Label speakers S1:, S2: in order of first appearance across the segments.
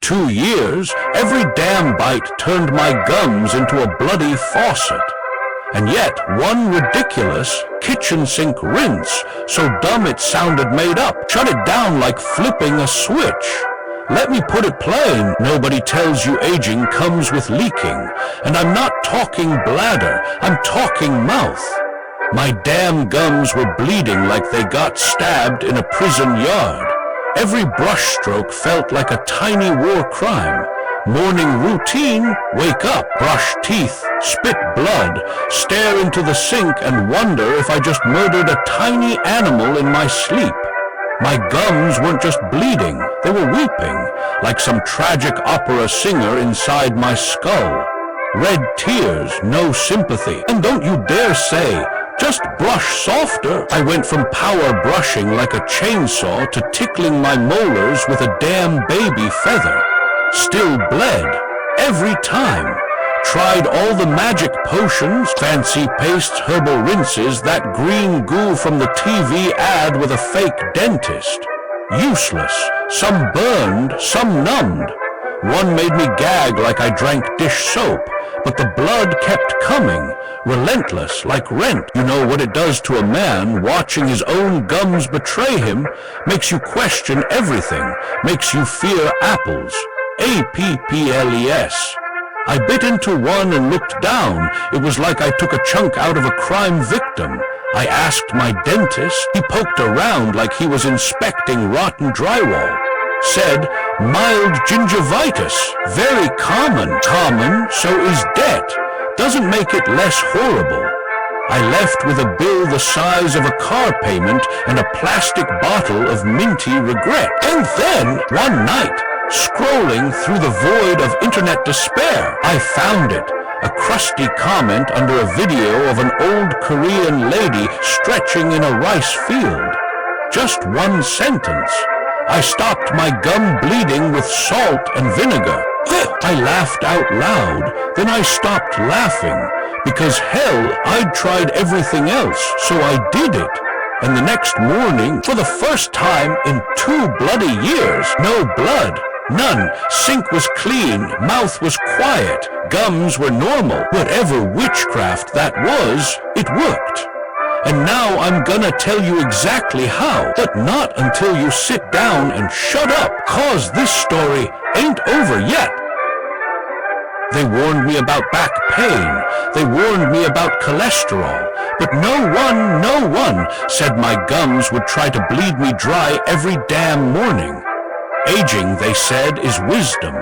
S1: 2 years, every damn bite turned my gums into a bloody faucet. And yet, one ridiculous kitchen sink rinse, so dumb it sounded made up, shut it down like flipping a switch. Let me put it plain, nobody tells you aging comes with leaking. And I'm not talking bladder, I'm talking mouth. My damn gums were bleeding like they got stabbed in a prison yard. Every brushstroke felt like a tiny war crime. Morning routine, wake up, brush teeth, spit blood, stare into the sink and wonder if I just murdered a tiny animal in my sleep. My gums weren't just bleeding, they were weeping, like some tragic opera singer inside my skull. Red tears, no sympathy, and don't you dare say, just brush softer. I went from power brushing like a chainsaw to tickling my molars with a damn baby feather. Still bled, every time. Tried all the magic potions, fancy pastes, herbal rinses, that green goo from the TV ad with a fake dentist. Useless, some burned, some numbed. One made me gag like I drank dish soap, but the blood kept coming, relentless like rent. You know what it does to a man watching his own gums betray him, makes you question everything, makes you fear apples. APPLES. I bit into one and looked down. It was like I took a chunk out of a crime victim. I asked my dentist. He poked around like he was inspecting rotten drywall. Said, mild gingivitis, very common. Common, so is debt. Doesn't make it less horrible. I left with a bill the size of a car payment and a plastic bottle of minty regret. And then, one night, scrolling through the void of internet despair, I found it. A crusty comment under a video of an old Korean lady stretching in a rice field. Just one sentence. I stopped my gum bleeding with salt and vinegar. I laughed out loud, then I stopped laughing, because hell, I'd tried everything else, so I did it. And the next morning, for the first time in 2 bloody years, no blood. None. Sink was clean, mouth was quiet, gums were normal. Whatever witchcraft that was, it worked. And now I'm gonna tell you exactly how, but not until you sit down and shut up, 'cause this story ain't over yet. They warned me about back pain, they warned me about cholesterol, but no one said my gums would try to bleed me dry every damn morning. Aging, they said, is wisdom.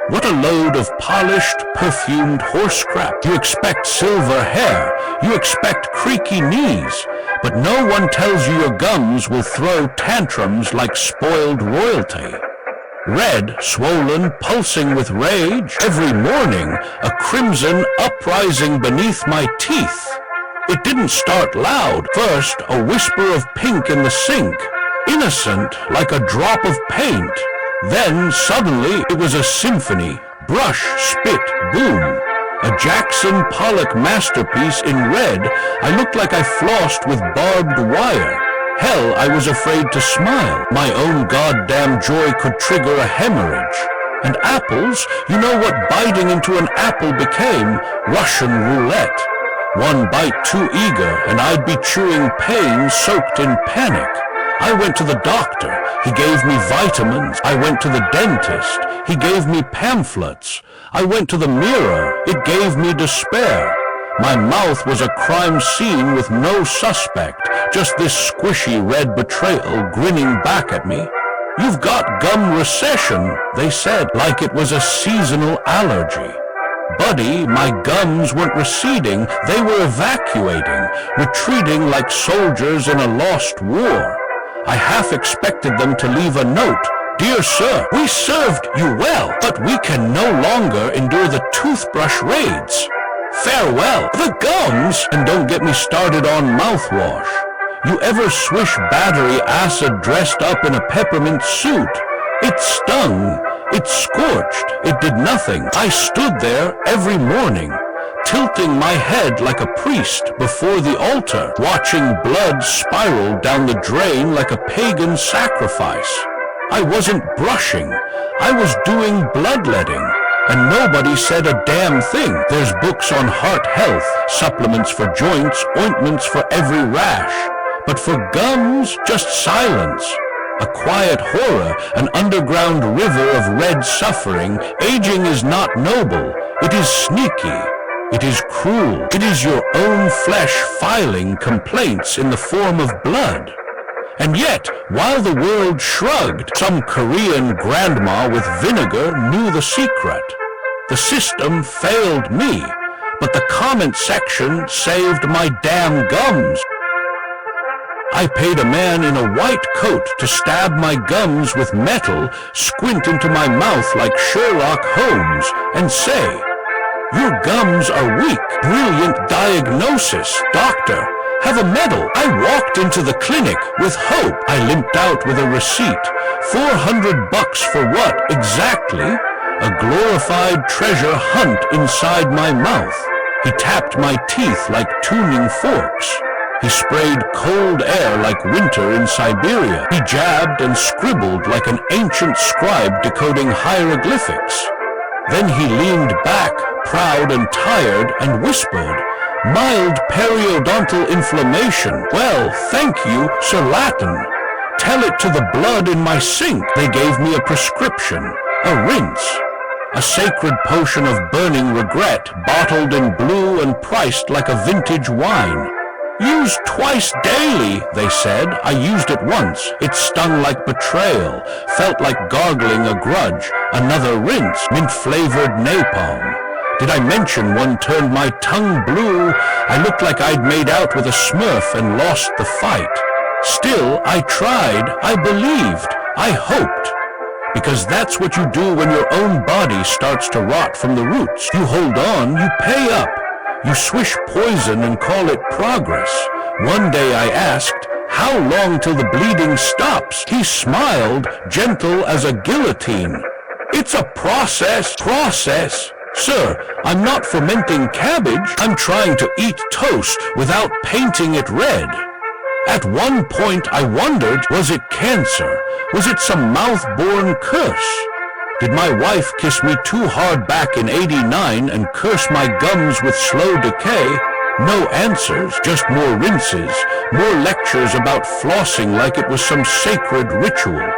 S1: What a load of polished, perfumed horse crap. You expect silver hair, you expect creaky knees, but no one tells you your gums will throw tantrums like spoiled royalty. Red, swollen, pulsing with rage, every morning, a crimson uprising beneath my teeth. It didn't start loud. First, a whisper of pink in the sink, innocent like a drop of paint. Then, suddenly, it was a symphony. Brush, spit, boom. A Jackson Pollock masterpiece in red. I looked like I flossed with barbed wire. Hell, I was afraid to smile. My own goddamn joy could trigger a hemorrhage. And apples, you know what biting into an apple became? Russian roulette. One bite too eager, and I'd be chewing pain soaked in panic. I went to the doctor. He gave me vitamins. I went to the dentist. He gave me pamphlets. I went to the mirror. It gave me despair. My mouth was a crime scene with no suspect, just this squishy red betrayal grinning back at me. You've got gum recession, they said, like it was a seasonal allergy. Buddy, my gums weren't receding, they were evacuating, retreating like soldiers in a lost war. I half expected them to leave a note. Dear sir, we served you well, but we can no longer endure the toothbrush raids. Farewell, the gums, and don't get me started on mouthwash. You ever swish battery acid dressed up in a peppermint suit? It stung, it scorched, it did nothing. I stood there every morning, tilting my head like a priest before the altar, watching blood spiral down the drain like a pagan sacrifice. I wasn't brushing, I was doing bloodletting, and nobody said a damn thing. There's books on heart health, supplements for joints, ointments for every rash. But for gums, just silence. A quiet horror, an underground river of red suffering. Aging is not noble. It is sneaky. It is cruel. It is your own flesh filing complaints in the form of blood. And yet, while the world shrugged, some Korean grandma with vinegar knew the secret. The system failed me, but the comment section saved my damn gums. I paid a man in a white coat to stab my gums with metal, squint into my mouth like Sherlock Holmes, and say, "Your gums are weak. Brilliant diagnosis, doctor. Have a medal." I walked into the clinic with hope. I limped out with a receipt. $400 for what, exactly? A glorified treasure hunt inside my mouth. He tapped my teeth like tuning forks. He sprayed cold air like winter in Siberia. He jabbed and scribbled like an ancient scribe decoding hieroglyphics. Then he leaned back, proud and tired, and whispered, "Mild periodontal inflammation. Well, thank you, Sir Latin. Tell it to the blood in my sink." They gave me a prescription, a rinse. A sacred potion of burning regret, bottled in blue and priced like a vintage wine. "Use twice daily," they said. I used it once. It stung like betrayal, felt like gargling a grudge. Another rinse, mint-flavored napalm. Did I mention one turned my tongue blue? I looked like I'd made out with a smurf and lost the fight. Still, I tried, I believed, I hoped. Because that's what you do when your own body starts to rot from the roots. You hold on, you pay up. You swish poison and call it progress. One day I asked, "How long till the bleeding stops?" He smiled, gentle as a guillotine. "It's a process." Process? Sir, I'm not fermenting cabbage. I'm trying to eat toast without painting it red. At one point I wondered, was it cancer? Was it some mouth-born curse? Did my wife kiss me too hard back in '89 and curse my gums with slow decay? No answers, just more rinses, more lectures about flossing like it was some sacred ritual.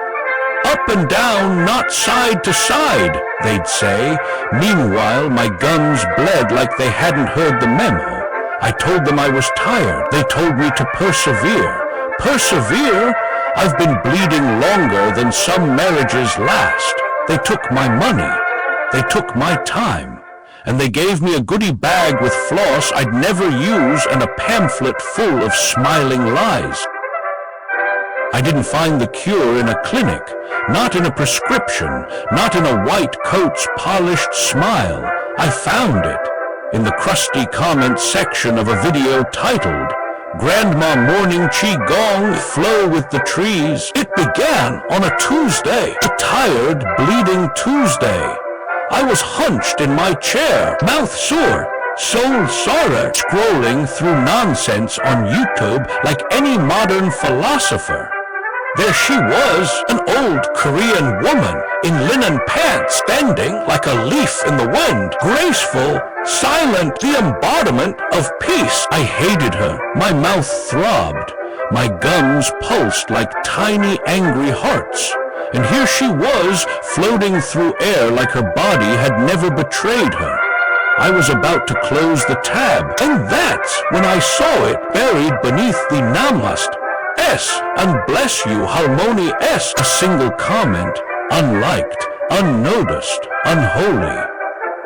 S1: "Up and down, not side to side," they'd say. Meanwhile, my gums bled like they hadn't heard the memo. I told them I was tired. They told me to persevere. Persevere? I've been bleeding longer than some marriages last. They took my money. They took my time. And they gave me a goodie bag with floss I'd never use and a pamphlet full of smiling lies. I didn't find the cure in a clinic, not in a prescription, not in a white coat's polished smile. I found it in the crusty comment section of a video titled, "Grandma Morning Qigong, Flow with the Trees." It began on a Tuesday, a tired, bleeding Tuesday. I was hunched in my chair, mouth sore, soul sorrow, scrolling through nonsense on YouTube like any modern philosopher. There she was, an old Korean woman in linen pants, bending like a leaf in the wind, graceful, silent, the embodiment of peace. I hated her. My mouth throbbed. My gums pulsed like tiny, angry hearts. And here she was, floating through air like her body had never betrayed her. I was about to close the tab, and that's when I saw it buried beneath the Namast. S, and bless you, Harmony S, a single comment, unliked, unnoticed, unholy.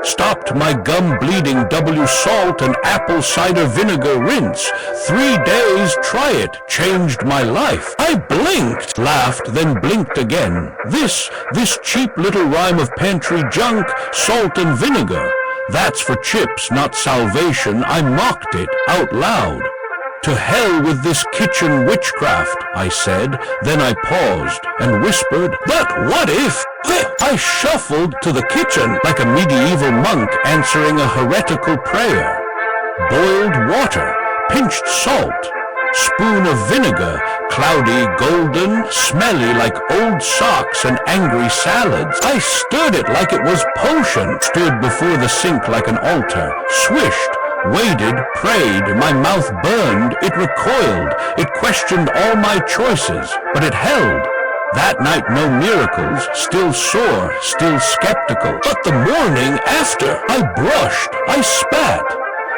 S1: Stopped my gum bleeding, W salt and apple cider vinegar rinse. 3 days, try it, changed my life. I blinked, laughed, then blinked again. This cheap little rhyme of pantry junk, salt and vinegar. That's for chips, not salvation. I mocked it out loud. To hell with this kitchen witchcraft, I said. Then I paused and whispered, "But what if?" I shuffled to the kitchen like a medieval monk answering a heretical prayer. Boiled water, pinched salt, spoon of vinegar, cloudy, golden, smelly like old socks and angry salads. I stirred it like it was potion, stood before the sink like an altar, swished, waited, prayed, my mouth burned, it recoiled, it questioned all my choices, but it held. That night no miracles, still sore, still skeptical. But the morning after, I brushed, I spat.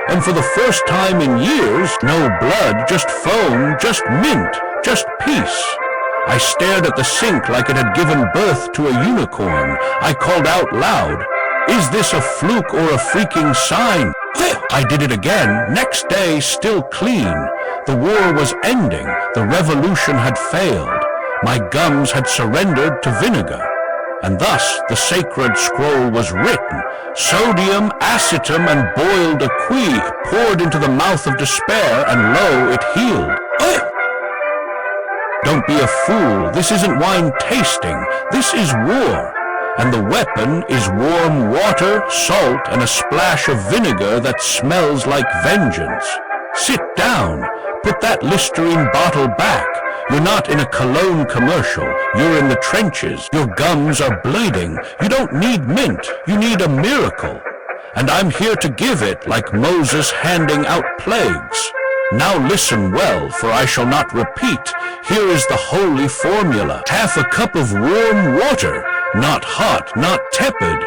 S1: And for the first time in years, no blood, just foam, just mint, just peace. I stared at the sink like it had given birth to a unicorn. I called out loud, "Is this a fluke or a freaking sign?" I did it again, next day still clean. The war was ending, the revolution had failed. My gums had surrendered to vinegar. And thus the sacred scroll was written, sodium, acetum, and boiled equi poured into the mouth of despair, and lo, it healed. Don't be a fool, this isn't wine tasting, this is war. And the weapon is warm water, salt, and a splash of vinegar that smells like vengeance. Sit down, put that Listerine bottle back. You're not in a cologne commercial, you're in the trenches. Your gums are bleeding. You don't need mint, you need a miracle. And I'm here to give it like Moses handing out plagues. Now listen well, for I shall not repeat. Here is the holy formula. Half a cup of warm water, not hot, not tepid,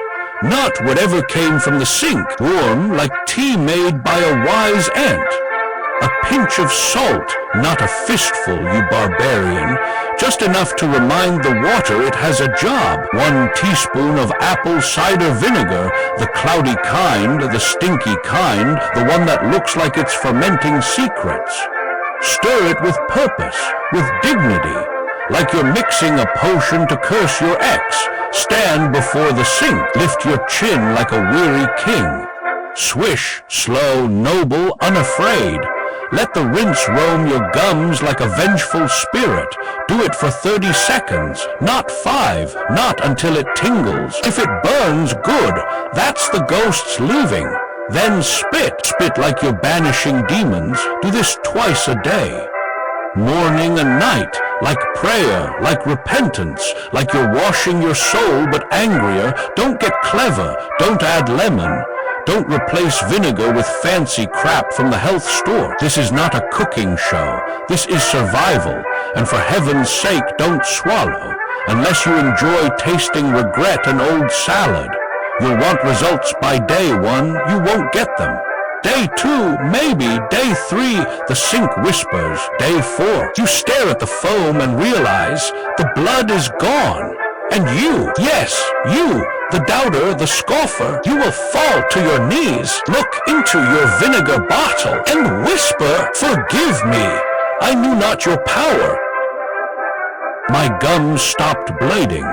S1: not whatever came from the sink, warm like tea made by a wise ant. A pinch of salt, not a fistful, you barbarian, just enough to remind the water it has a job. 1 teaspoon of apple cider vinegar, the cloudy kind, the stinky kind, the one that looks like it's fermenting secrets. Stir it with purpose, with dignity, like you're mixing a potion to curse your ex. Stand before the sink, lift your chin like a weary king. Swish, slow, noble, unafraid. Let the rinse roam your gums like a vengeful spirit. Do it for 30 seconds, not 5, not until it tingles. If it burns, good, that's the ghosts leaving. Then spit like you're banishing demons. Do this twice a day. Morning and night, like prayer, like repentance, like you're washing your soul but angrier. Don't get clever, don't add lemon. Don't replace vinegar with fancy crap from the health store. This is not a cooking show. This is survival. And for heaven's sake, don't swallow. Unless you enjoy tasting regret and old salad. You'll want results by day 1. You won't get them. Day 2, maybe. Day 3, the sink whispers. Day 4, you stare at the foam and realize the blood is gone. And you, yes, you, the doubter, the scoffer, you will fall to your knees, look into your vinegar bottle, and whisper, "Forgive me, I knew not your power." My gums stopped bleeding.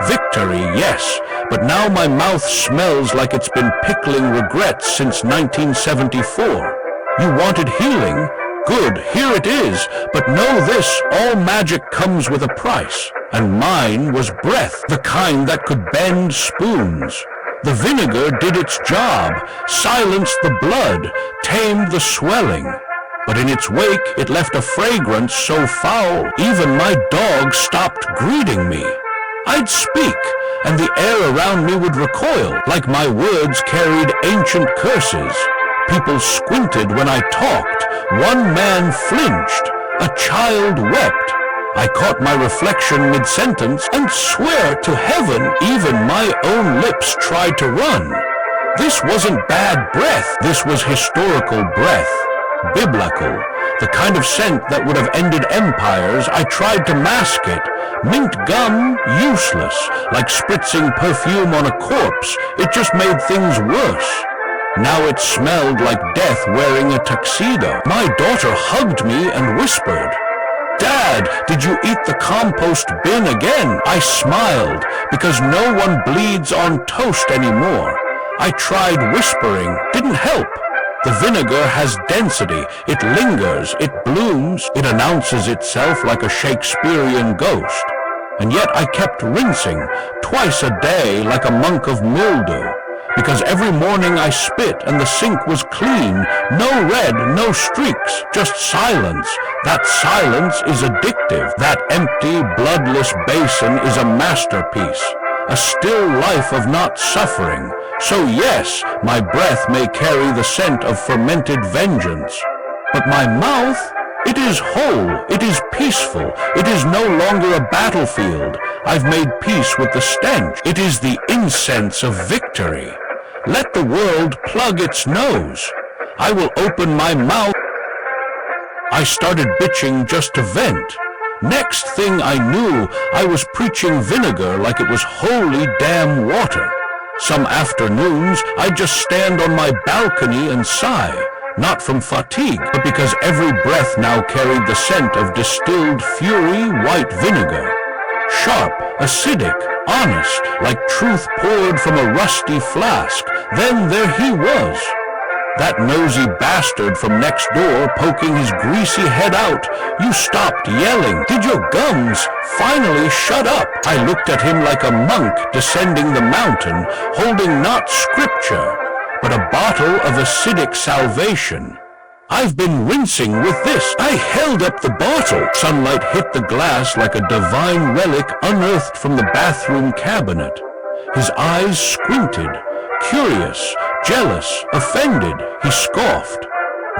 S1: Victory, yes, but now my mouth smells like it's been pickling regrets since 1974. You wanted healing? Good, here it is, but know this, all magic comes with a price. And mine was breath, the kind that could bend spoons. The vinegar did its job, silenced the blood, tamed the swelling. But in its wake, it left a fragrance so foul, even my dog stopped greeting me. I'd speak, and the air around me would recoil, like my words carried ancient curses. People squinted when I talked. One man flinched. A child wept. I caught my reflection mid-sentence and swear to heaven even my own lips tried to run. This wasn't bad breath. This was historical breath. Biblical. The kind of scent that would have ended empires. I tried to mask it. Mint gum, useless. Like spritzing perfume on a corpse. It just made things worse. Now it smelled like death wearing a tuxedo. My daughter hugged me and whispered, "Dad, did you eat the compost bin again?" I smiled, because no one bleeds on toast anymore. I tried whispering, didn't help. The vinegar has density, it lingers, it blooms, it announces itself like a Shakespearean ghost. And yet I kept rinsing, twice a day like a monk of mildew. because every morning I spit and the sink was clean. No red, no streaks, just silence. That silence is addictive. That empty, bloodless basin is a masterpiece. A still life of not suffering. So yes, my breath may carry the scent of fermented vengeance. But my mouth, it is whole, it is peaceful, it is no longer a battlefield. I've made peace with the stench. It is the incense of victory. Let the world plug its nose. I will open my mouth. I started bitching just to vent. Next thing I knew, I was preaching vinegar like it was holy damn water. Some afternoons, I'd just stand on my balcony and sigh, not from fatigue, but because every breath now carried the scent of distilled fury white vinegar. Sharp, acidic, honest, like truth poured from a rusty flask. Then there he was. That nosy bastard from next door poking his greasy head out. You stopped yelling. Did your gums finally shut up? I looked at him like a monk descending the mountain, holding not scripture, but a bottle of acidic salvation. I've been rinsing with this. I held up the bottle. Sunlight hit the glass like a divine relic unearthed from the bathroom cabinet. His eyes squinted. Curious, jealous, offended, he scoffed.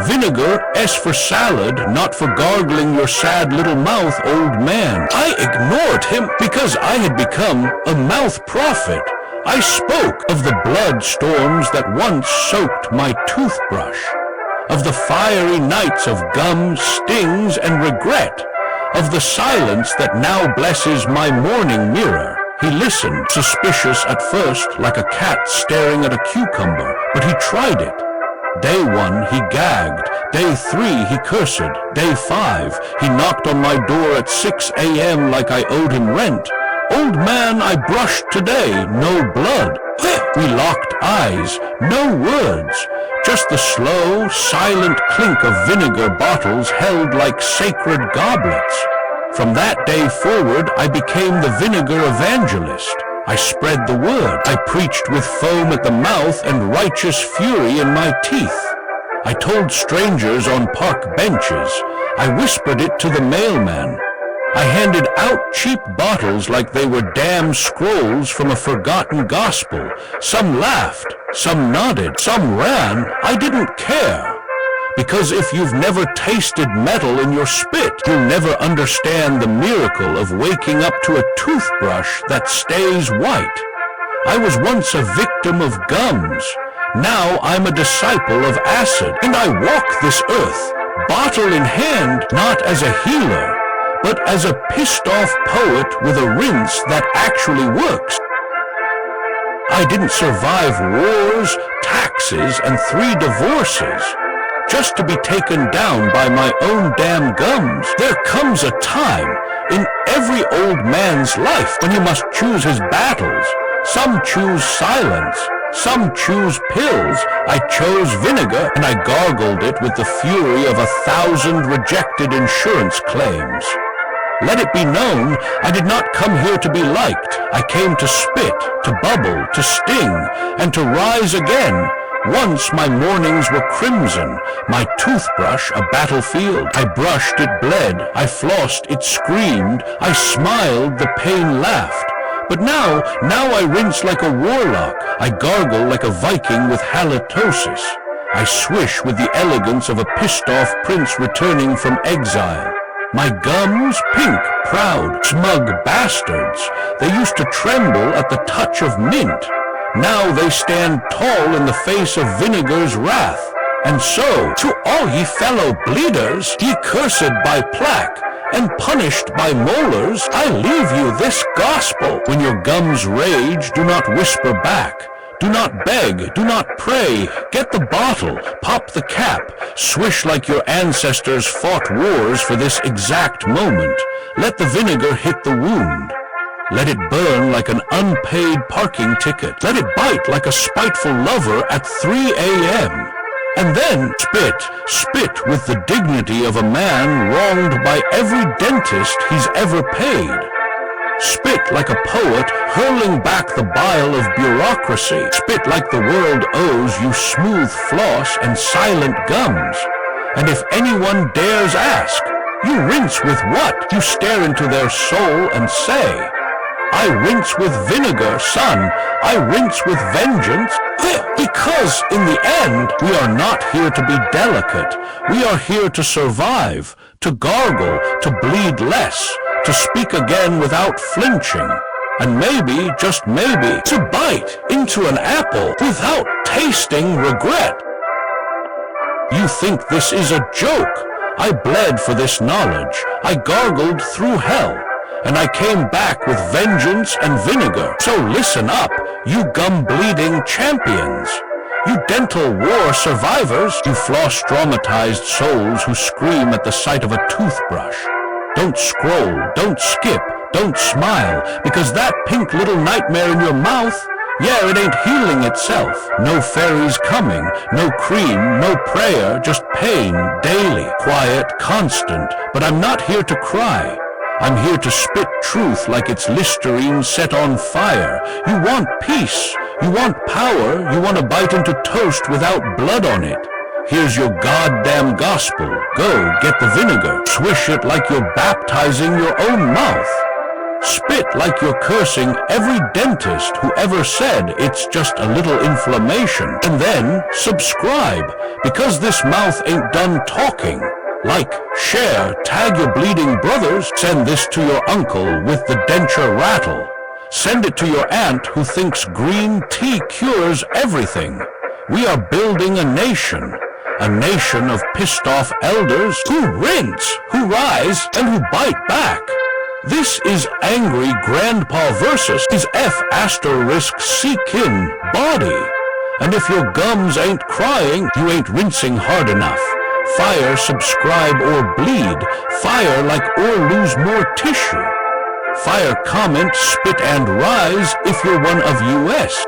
S1: Vinegar, S for salad, not for gargling your sad little mouth, old man. I ignored him because I had become a mouth prophet. I spoke of the blood storms that once soaked my toothbrush, of the fiery nights of gum, stings, and regret, of the silence that now blesses my morning mirror. He listened, suspicious at first, like a cat staring at a cucumber, but he tried it. Day 1, he gagged. Day 3, he cursed. Day 5, he knocked on my door at 6 a.m. like I owed him rent. Old man, I brushed today, no blood. We locked eyes, no words, just the slow, silent clink of vinegar bottles held like sacred goblets. From that day forward, I became the vinegar evangelist. I spread the word. I preached with foam at the mouth and righteous fury in my teeth. I told strangers on park benches. I whispered it to the mailman. I handed out cheap bottles like they were damn scrolls from a forgotten gospel. Some laughed, some nodded, some ran. I didn't care. Because if you've never tasted metal in your spit, you'll never understand the miracle of waking up to a toothbrush that stays white. I was once a victim of gums. Now I'm a disciple of acid, and I walk this earth, bottle in hand, not as a healer, but as a pissed-off poet with a rinse that actually works. I didn't survive wars, taxes, and 3 divorces just to be taken down by my own damn gums. There comes a time in every old man's life when he must choose his battles. Some choose silence, some choose pills. I chose vinegar, and I gargled it with the fury of 1,000 rejected insurance claims. Let it be known, I did not come here to be liked. I came to spit, to bubble, to sting, and to rise again. Once my mornings were crimson, my toothbrush a battlefield. I brushed, it bled. I flossed, it screamed. I smiled, the pain laughed. But now I rinse like a warlock. I gargle like a Viking with halitosis. I swish with the elegance of a pissed-off prince returning from exile. My gums, pink, proud, smug bastards. They used to tremble at the touch of mint. Now they stand tall in the face of vinegar's wrath. And so, to all ye fellow bleeders, ye cursed by plaque, and punished by molars, I leave you this gospel. When your gums rage, do not whisper back. Do not beg, do not pray. Get the bottle, pop the cap, swish like your ancestors fought wars for this exact moment. Let the vinegar hit the wound. Let it burn like an unpaid parking ticket. Let it bite like a spiteful lover at 3 a.m. And then spit with the dignity of a man wronged by every dentist he's ever paid. Spit like a poet hurling back the bile of bureaucracy. Spit like the world owes you smooth floss and silent gums. And if anyone dares ask, you rinse with what? You stare into their soul and say, I rinse with vinegar, son. I rinse with vengeance. Because in the end, we are not here to be delicate. We are here to survive, to gargle, to bleed less, to speak again without flinching, and maybe, just maybe, to bite into an apple without tasting regret. You think this is a joke? I bled for this knowledge. I gargled through hell, and I came back with vengeance and vinegar. So listen up, you gum-bleeding champions. You dental war survivors. You floss-traumatized souls who scream at the sight of a toothbrush. Don't scroll, don't skip, don't smile, because that pink little nightmare in your mouth, yeah, it ain't healing itself. No fairies coming, no cream, no prayer, just pain, daily, quiet, constant. But I'm not here to cry. I'm here to spit truth like it's Listerine set on fire. You want peace, you want power, you want to bite into toast without blood on it. Here's your goddamn gospel. Go, get the vinegar. Swish it like you're baptizing your own mouth. Spit like you're cursing every dentist who ever said it's just a little inflammation. And then subscribe, because this mouth ain't done talking. Like, share, tag your bleeding brothers. Send this to your uncle with the denture rattle. Send it to your aunt who thinks green tea cures everything. We are building a nation of pissed-off elders who rinse, who rise, and who bite back. This is angry grandpa versus his F***kin body. And if your gums ain't crying, you ain't rinsing hard enough. Fire, subscribe, or bleed. Fire like or lose more tissue. Fire, comment, spit, and rise if you're one of US.